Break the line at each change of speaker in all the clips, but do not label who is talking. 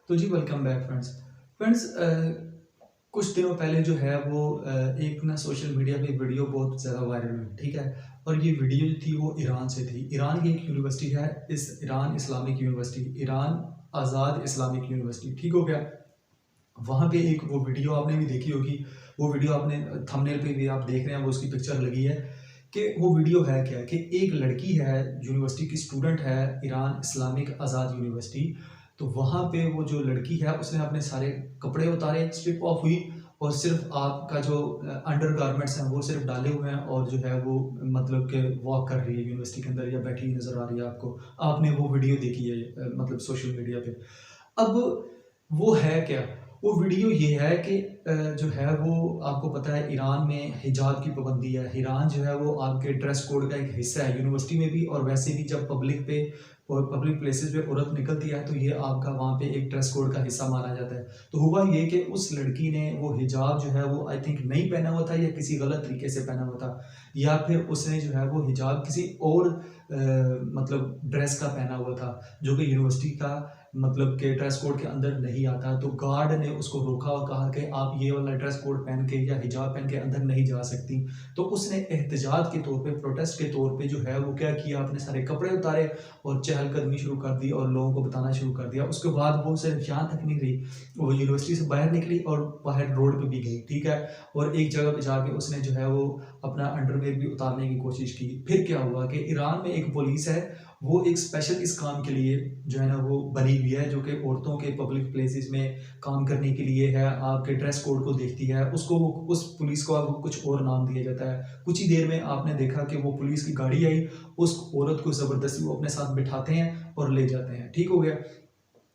तो जी welcome back friends. Friends कुछ दिनों पहले जो है वो एक ना सोशल मीडिया पे वीडियो बहुत ज़्यादा वायरल हुई, ठीक है। और ये वीडियो जो थी वो ईरान से थी। ईरान की एक यूनिवर्सिटी है, इस ईरान इस्लामिक यूनिवर्सिटी, ईरान आज़ाद इस्लामिक यूनिवर्सिटी, ठीक हो गया। वहाँ पे एक वो वीडियो आपने भी देखी होगी। वो वीडियो आपने थंबनेल पे भी आप देख रहे हैं, वो उसकी पिक्चर लगी है कि वो वीडियो है क्या कि एक लड़की है, यूनिवर्सिटी की स्टूडेंट है, ईरान इस्लामिक आज़ाद यूनिवर्सिटी। तो वहाँ पे वो जो लड़की है उसने अपने सारे कपड़े उतारे, स्ट्रिप ऑफ हुई और सिर्फ आपका जो अंडर गारमेंट्स हैं वो सिर्फ डाले हुए हैं और जो है वो मतलब कि वॉक कर रही है यूनिवर्सिटी के अंदर या बैठी हुई नज़र आ रही है आपको। आपने वो वीडियो देखी है मतलब सोशल मीडिया पे। अब वो है क्या? वो वीडियो ये है कि जो है वो आपको पता है ईरान में हिजाब की पाबंदी है। ईरान जो है वो आपके ड्रेस कोड का एक हिस्सा है, यूनिवर्सिटी में भी और वैसे भी जब पब्लिक पे और पब्लिक प्लेसेस पे औरत निकलती है तो ये आपका वहाँ पे एक ड्रेस कोड का हिस्सा माना जाता है। तो हुआ ये कि उस लड़की ने वो हिजाब जो है वो आई थिंक नहीं पहना हुआ था या किसी गलत तरीके से पहना हुआ था, या फिर उसने जो है वो हिजाब किसी और मतलब ड्रेस का पहना हुआ था जो कि यूनिवर्सिटी का मतलब के ड्रेस कोड के अंदर नहीं आता। तो गार्ड ने उसको रोका और कहा कि आप ये वाला ड्रेस कोड पहन के या हिजाब पहन के अंदर नहीं जा सकती। तो उसने एहतजाज के तौर पे, प्रोटेस्ट के तौर पे जो है वो क्या किया, अपने सारे कपड़े उतारे और चहलकदमी शुरू कर दी और लोगों को बताना शुरू कर दिया। उसके बाद वो सिर्फ यहाँ तक नहीं रही, वो यूनिवर्सिटी से बाहर निकली और बाहर रोड पे भी गई, ठीक है। और एक जगह पे जाके उसने जो है वो अपना अंडरवेयर भी उतारने की कोशिश की। फिर क्या हुआ कि ईरान में एक पुलिस है, वो एक स्पेशल इस काम के लिए जो है ना वो बनी हुई है, जो कि औरतों के पब्लिक प्लेसेस में काम करने के लिए है, आपके ड्रेस कोड को देखती है। उसको उस पुलिस को अब कुछ और नाम दिया जाता है। कुछ ही देर में आपने देखा कि वो पुलिस की गाड़ी आई, उस औरत को ज़बरदस्ती वो अपने साथ बिठाते हैं और ले जाते हैं, ठीक हो गया।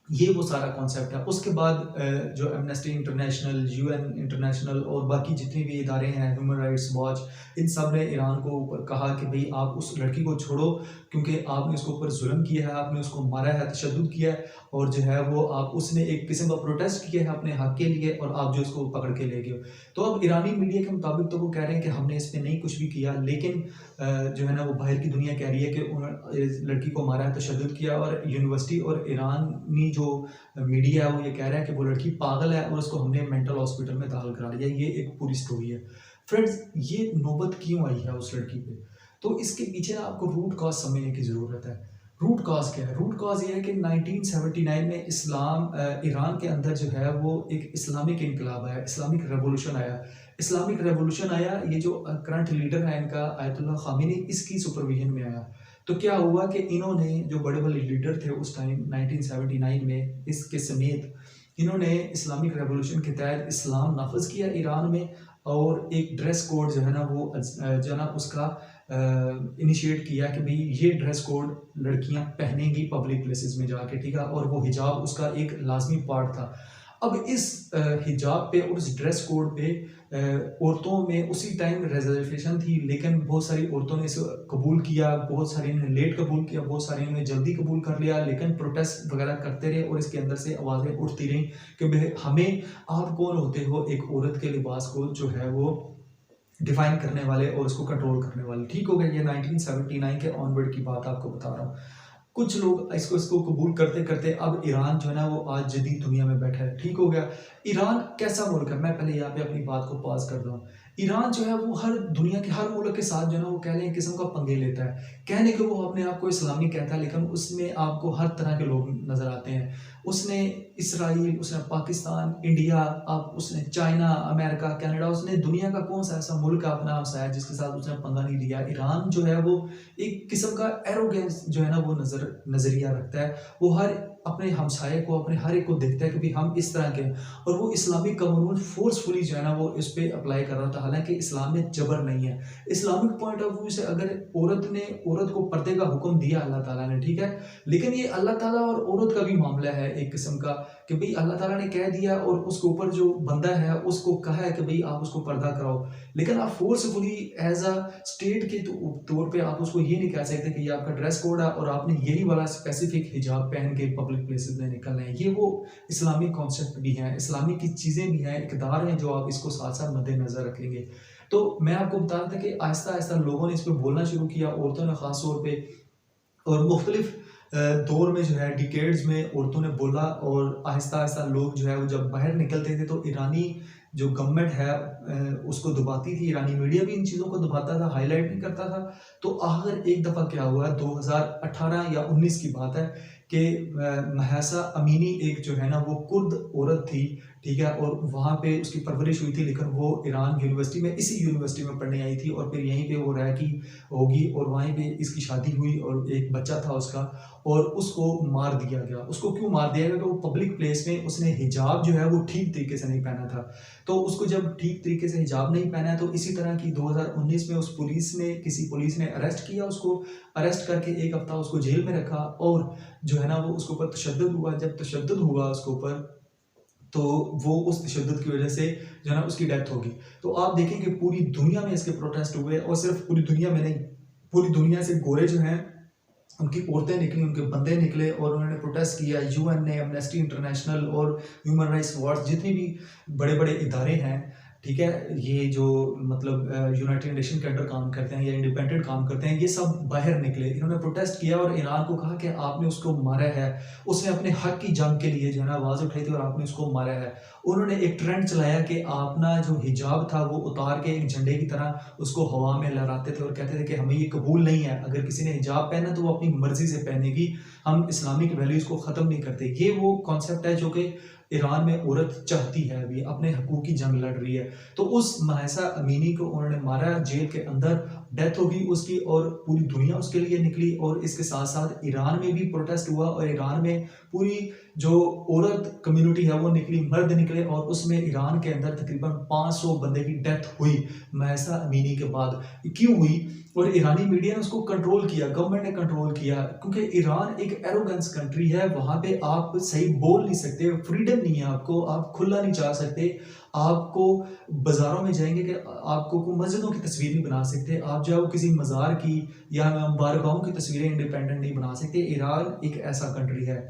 ये वो सारा कॉन्सेप्ट है। उसके बाद जो एमनेस्टी इंटरनेशनल, यूएन इंटरनेशनल और बाकी जितने भी इदारे हैं, ह्यूमन राइट्स वॉच, इन सब ने ईरान को ऊपर कहा कि भाई आप उस लड़की को छोड़ो क्योंकि आपने उसके ऊपर जुल्म किया है, आपने उसको मारा है, तशद्दुद किया है और जो है वो आप उसने एक किस्म का प्रोटेस्ट किया है अपने हक के लिए और आप जो इसको पकड़ के ले गए हो। तो अब ईरानी मीडिया के मुताबिक तो वो कह रहे हैं कि हमने इस पे नहीं कुछ भी किया, लेकिन जो है ना वो बाहर की दुनिया कह रही है कि इस लड़की को मारा है, तशद्दुद किया। और यूनिवर्सिटी और ईरानी जो मीडिया है वो ये कह रहा है कि वो लड़की पागल है और उसको हमने मेंटल हॉस्पिटल में दाखिल करा दिया। ये एक पूरी स्टोरी है। फ्रेंड्स, ये नौबत क्यों आई है उस लड़की पे? तो इसके पीछे ना आपको रूट कॉज समझने की ज़रूरत है। रूट कॉज क्या है? रूट कॉज ये है कि 1979 में ईरान के अंदर जो है वो एक इस्लामिक इनकलाब आया, इस्लामिक रेवोल्यूशन आया। इस्लामिक रेवोल्यूशन आया, ये जो करंट लीडर है इनका आयतुल्लाह खामेनी, इसकी सुपरविजन में आया। तो क्या हुआ कि इन्होंने जो बड़े-बड़े लीडर थे उस टाइम 1979 में, इसके समेत इन्होंने इस्लामिक रेवोल्यूशन के तहत इस्लाम नाफ़िज़ किया ईरान में और एक ड्रेस कोड जो है ना वो जो है ना उसका इनिशिएट किया कि भई ये ड्रेस कोड लड़कियाँ पहनेंगी पब्लिक प्लेसेस में जाके, ठीक है? और वो हिजाब उसका एक लाज़मी पार्ट था। अब इस हिजाब पे और उस ड्रेस कोड पे औरतों में उसी टाइम रिजर्वेशन थी, लेकिन बहुत सारी औरतों ने इसे कबूल किया, बहुत सारी ने लेट कबूल किया, बहुत सारी ने जल्दी कबूल कर लिया, लेकिन प्रोटेस्ट वगैरह करते रहे और इसके अंदर से आवाज़ें उठती रहीं कि भई हमें, आप कौन होते हो एक औरत के लिबास को जो है वो डिफाइन करने वाले और उसको कंट्रोल करने वाले, ठीक हो गया। ये 1979 के ऑनवर्ड की बात आपको बता रहा हूँ। कुछ लोग इसको इसको कबूल करते-करते अब ईरान जो है ना वो आज जदीद दुनिया में बैठा है, ठीक हो गया। ईरान कैसा मुल्क है? मैं पहले यहाँ पे अपनी बात को पॉज़ कर दूँ। ईरान जो है वो हर दुनिया के हर मुल्क के साथ जो है ना वो कह लें एक किस्म का पंगे लेता है। कहने को वो अपने आप को इस्लामी कहता है, लेकिन उसमें आपको हर तरह के लोग नज़र आते हैं। उसने इसराइल, उसने पाकिस्तान, इंडिया, अब उसने चाइना, अमेरिका, कनाडा, उसने दुनिया का कौन-सा ऐसा मुल्क अपना हमसाया जिसके साथ उसने पंगा नहीं लिया। ईरान जो है वो एक किस्म का एरोगेंस जो है ना वो नज़रिया रखता है। वो हर अपने हमसाये को, अपने हर एक को देखता है कि भाई हम इस तरह के हैं और वो इस्लामिक कानून फ़ोर्सफुली जो है ना वो इस पे अप्लाई कर रहा था। हालाँकि इस्लाम में जबर नहीं है। इस्लामिक पॉइंट ऑफ व्यू से अगर औरत को पर्दे का हुक्म दिया अल्लाह ताला ने, ठीक है? लेकिन ये अल्लाह ताला और औरत का भी मामला है एक किस्म का कि भई अल्लाह ताला ने कह दिया और उसके ऊपर जो बंदा है उसको कहा है कि भई आप उसको पर्दा कराओ। लेकिन आप फ़ोर्सफुली एज़ अ स्टेट के तौर पे आप उसको ये नहीं कह सकते कि ये आपका ड्रेस कोड है और आपने यही वाला स्पेसिफिक हिजाब पहन के पब्लिक प्लेसेस में निकलना है। ये वो इस्लामिक कॉन्सेप्ट भी हैं, इस्लामिक की चीज़ें भी हैं, इक़दार हैं जो आप इसको साथ-साथ मद्देनज़र रखेंगे। तो मैं आपको बता रहा था कि आहिस्ता-आहिस्ता लोगों ने इस पे बोलना शुरू किया, औरतों ने ख़ास तौर पे, और मुख्तलिफ दौर में जो है डिकेड्स में औरतों ने बोला, और आहिस्ता-आहिस्ता लोग जो है वो जब बाहर निकलते थे तो ईरानी जो गवर्नमेंट है उसको दबाती थी, ईरानी मीडिया भी इन चीज़ों को दबाता था, हाइलाइट नहीं करता था। तो आखिर एक दफ़ा क्या हुआ, 2018 या 19 की बात है कि महसा अमीनी एक जो है ना वो कुर्द औरत थी, ठीक है? और वहाँ पे उसकी परवरिश हुई थी, लेकिन वो ईरान यूनिवर्सिटी में, इसी यूनिवर्सिटी में पढ़ने आई थी और फिर यहीं पे वो रह की होगी और वहीं पे इसकी शादी हुई और एक बच्चा था उसका, और उसको मार दिया गया। उसको क्यों मार दिया गया? कि वो पब्लिक प्लेस में उसने हिजाब जो है वो ठीक तरीके से नहीं पहना था। तो उसको जब ठीक तरीके से हिजाब नहीं पहना है, तो इसी तरह की 2019 में उस पुलिस ने, किसी पुलिस ने अरेस्ट किया उसको, अरेस्ट करके 1 हफ्ता उसको जेल में रखा, और जो है ना वो उसके ऊपर तशद्दुद हुआ। जब तशद्दुद हुआ उसके ऊपर, तो वो उस तशद्दुद की वजह से जो है ना उसकी डेथ होगी। तो आप देखें कि पूरी दुनिया में इसके प्रोटेस्ट हुए, और सिर्फ पूरी दुनिया में नहीं, पूरी दुनिया से गोरे जो हैं उनकी औरतें निकली, उनके बंदे निकले और उन्होंने प्रोटेस्ट किया। यूएन ने, एमनेस्टी इंटरनेशनल और ह्यूमन राइट्स वॉच, जितने भी बड़े-बड़े इदारे हैं, ठीक है? ये जो मतलब यूनाइटेड नेशन के अंडर काम करते हैं या इंडिपेंडेंट काम करते हैं, ये सब बाहर निकले। इन्होंने प्रोटेस्ट किया और ईरान को कहा कि आपने उसको मारा है। उसने अपने हक की जंग के लिए जो है ना आवाज़ उठाई थी और आपने उसको मारा है। उन्होंने एक ट्रेंड चलाया कि अपना जो हिजाब था वो उतार के एक झंडे की तरह उसको हवा में लहराते थे और कहते थे कि हमें ये कबूल नहीं है। अगर किसी ने हिजाब पहना तो वो अपनी मर्ज़ी से पहनेगी, हम इस्लामिक वैल्यूज़ को ख़त्म नहीं करते। ये वो कॉन्सेप्ट है जो कि ईरान में औरत चाहती है, अभी अपने हकूक़ की जंग लड़ रही है। तो उस महसा अमीनी को उन्होंने मारा जेल के अंदर, डेथ हो गई उसकी, और पूरी दुनिया उसके लिए निकली। और इसके साथ-साथ ईरान में भी प्रोटेस्ट हुआ और ईरान में पूरी जो औरत कम्युनिटी है वो निकली, मर्द निकले, और उसमें ईरान के अंदर तकरीबन 500 बंदे की डेथ हुई महसा अमीनी के बाद। क्यों हुई? और ईरानी मीडिया ने उसको कंट्रोल किया, गवर्नमेंट ने कंट्रोल किया, क्योंकि ईरान एक एरोगेंस कंट्री है, वहाँ पे आप सही बोल नहीं सकते, फ्रीडम नहीं है आपको, आप खुला नहीं जा सकते, आपको बाज़ारों में जाएँगे कि आपको को मस्जिदों की तस्वीर नहीं बना सकते, आप जो है वो किसी मज़ार की या बारगाहों की तस्वीरें इंडिपेंडेंट नहीं बना सकते। ईरान एक ऐसा कंट्री है।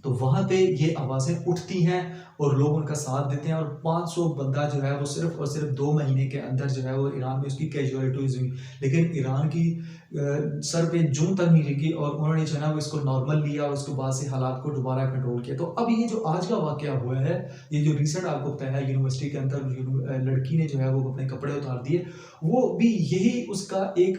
तो वहाँ पे ये आवाज़ें उठती हैं और लोग उनका साथ देते हैं, और 500 बंदा जो है वो सिर्फ़ और सिर्फ़ 2 महीने के अंदर जो है वो ईरान में उसकी कैजुअलिटीज़ हुई। लेकिन ईरान की सर पे जूं तक नहीं लगी और उन्होंने जो है ना वो इसको नॉर्मल लिया और उसके बाद से हालात को दोबारा कंट्रोल किया। तो अब ये जो आज का वाक़या हुआ है, ये जो रिसेंट आपको बताया है यूनिवर्सिटी के अंदर लड़की ने जो है वो अपने कपड़े उतार दिए, वो भी यही उसका एक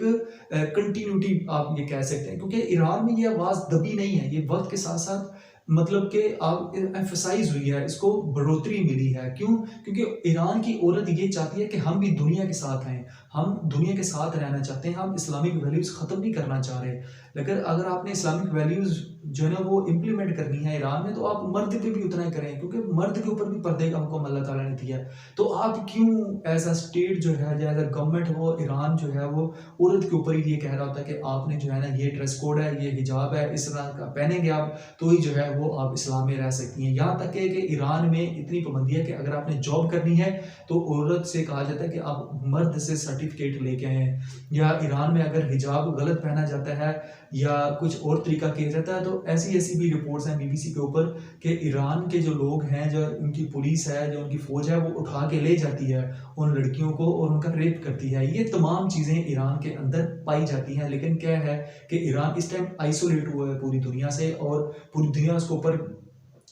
कंटिन्यूटी आप ये कह सकते हैं, क्योंकि ईरान में ये आवाज़ दबी नहीं है, ये वक़्त के साथ-साथ मतलब कि अब एम्फसाइज़ हुई है, इसको बढ़ोतरी मिली है। क्यों? क्योंकि ईरान की औरत ये चाहती है कि हम भी दुनिया के साथ हैं, हम दुनिया के साथ रहना चाहते हैं, हम इस्लामिक वैल्यूज़ ख़त्म नहीं करना चाह रहे। लेकिन अगर आपने इस्लामिक वैल्यूज़ जो है ना वो इम्प्लीमेंट करनी है ईरान में, तो आप मर्द पे भी उतना ही करें, क्योंकि मर्द के ऊपर भी पर्दे का हुक्म अल्लाह ताला ने दिया है। तो आप क्यों एज़ अ स्टेट जो है, एज़ अ गवर्नमेंट, वो ईरान जो है वो औरत के ऊपर ही ये कह रहा होता है कि आपने जो है ना ये ड्रेस कोड है, ये हिजाब है, इस तरह का पहनेंगे आप, तो ही जो है वो आप इस्लाम में रह सकती हैं। यहाँ तक है कि ईरान में इतनी पाबंदी है कि अगर आपने जॉब करनी है तो औरत से कहा जाता है कि आप मर्द से सर्टिफिकेट लेके आएँ, या ईरान में अगर हिजाब गलत पहना जाता है या कुछ और तरीका किया जाता है, तो ऐसी-ऐसी भी रिपोर्ट्स हैं बीबीसी के ऊपर कि ईरान के जो लोग हैं, जो उनकी पुलिस है, जो उनकी फ़ौज है, वो उठा के ले जाती है उन लड़कियों को और उनका रेप करती है। ये तमाम चीज़ें ईरान के अंदर पाई जाती हैं, लेकिन क्या है कि ईरान इस टाइम आइसोलेट हुआ है पूरी दुनिया से, और पूरी दुनिया उसके ऊपर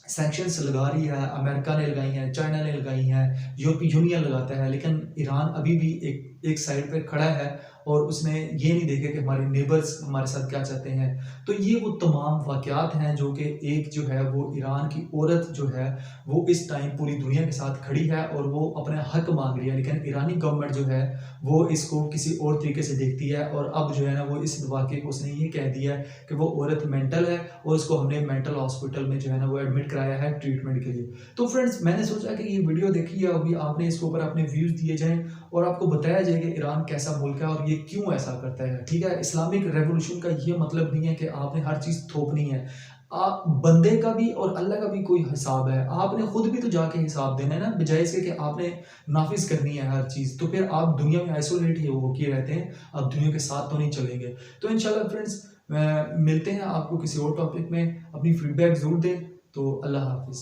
सैंक्शंस लगा रही है। अमेरिका ने लगाई हैं, चाइना ने लगाई हैं, यूरोपीय यूनियन लगाता है, लेकिन ईरान अभी भी एक साइड पे खड़ा है और उसने ये नहीं देखा कि हमारे नेबर्स हमारे साथ क्या चाहते हैं। तो ये वो तमाम वाक़यात हैं जो कि एक जो है वो ईरान की औरत जो है वो इस टाइम पूरी दुनिया के साथ खड़ी है और वो अपना हक मांग रही है, लेकिन ईरानी गवर्नमेंट जो है वो इसको किसी और तरीके से देखती है, और अब जो है ना वो इस वाक़ये को उसने ये कह दिया है कि वो औरत मेंटल है और उसको हमने मेंटल हॉस्पिटल में जो है ना वो एडमिट कराया है ट्रीटमेंट के लिए। तो फ्रेंड्स, मैंने सोचा कि ये वीडियो देखी है, अभी आपने इसके ऊपर अपने व्यूज़ दिए जाएँ और आपको बताया जाए कि ईरान कैसा मुल्क है और ये क्यों ऐसा करता है, ठीक है? इस्लामिक रेवोल्यूशन का ये मतलब नहीं है कि आपने हर चीज़ थोपनी है। बंदे का भी और अल्लाह का भी कोई हिसाब है। आपने खुद भी तो जाके हिसाब देना है ना, बजाय इसके कि आपने नाफ़िज़ करनी है हर चीज़। तो फिर आप दुनिया में आइसोलेट ही होके रहते हैं, आप दुनिया के साथ तो नहीं चलेंगे। तो इंशाल्लाह फ्रेंड्स, मिलते हैं आपको किसी और टॉपिक में, अपनी फीडबैक ज़रूर दें। तो अल्लाह हाफ़िज़।